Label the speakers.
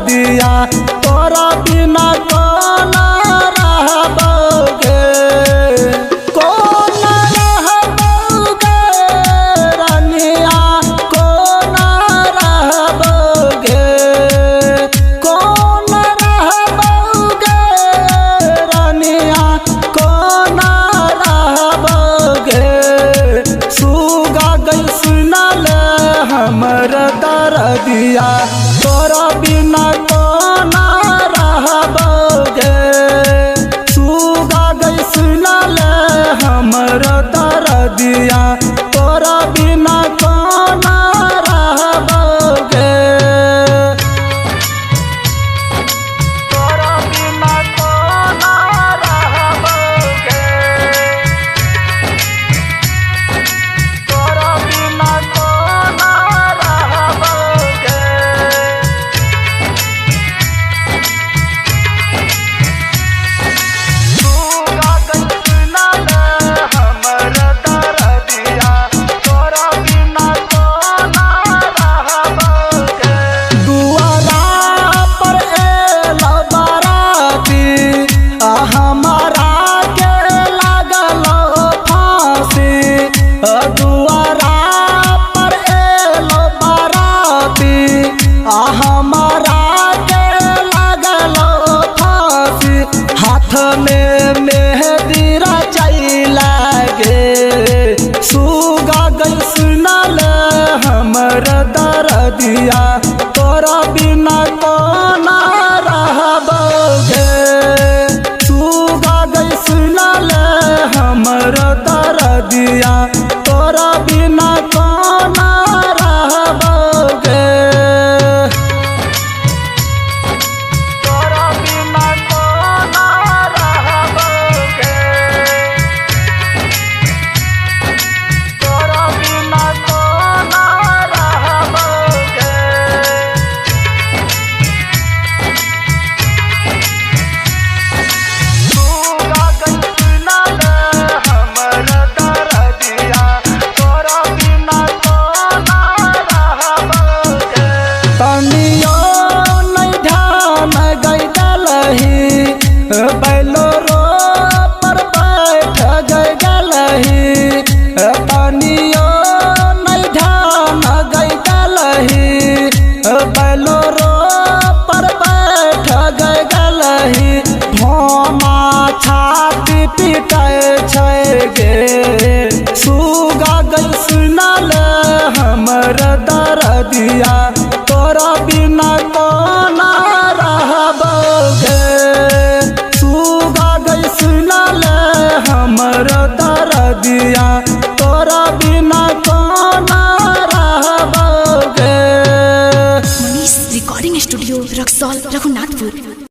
Speaker 1: दरदिया तोरा बिना कौन रहबोगे कौन रहबोगे रानिया कौन रहबोगे कौन रहबोगे रानिया कौन रहबोगे सुगा गई सुनल हमर दरदिया तोरा बिना कौन रहबोगे सुगा गई सुनल हमर दरदिया तोरा बिना कौन रहबोगे तोरा बिना कौन रहबोगे तोरा बिना कौन रहबोगे सुगा गई सुनल हमर दरदिया तोरा बिना कौन रहबोगे दुआरा पर एलो बाराती हमारा के लागल फांसी दुआरा पर एलो बाराती हमारा के लागल फांसी हाथ में मेहंदी रचाई लागे सुगा गई सुनल हमर दरदिया तोरा बिना कौन रहबोगे सुगा गई सुनल हमर दरदिया तोरा बिना कौन रहबोगे तोरा बिना कौन रहबोगे तोरा बिना कौन रहबोगे सुगा गई सुनल हमर दरदिया तोरा बिना कौन रहबोगे तनियो नहीं ध्यान गई गलही बैलोरो पर बैठ गई गलही तनियो नहीं ध्यान गई गलही बैलोरो पर बैठ गई गलही धोमा छाती पिटाए छै गे सुगा गई सुनल हमर दरदिया तोरा बिना कौन रहबोगे सुगा गई सुनल हमर दरदिया तोरा बिना कौन रहबोगे
Speaker 2: मनीष रिकॉर्डिंग स्टूडियो रक्सौल रघुनाथपुर।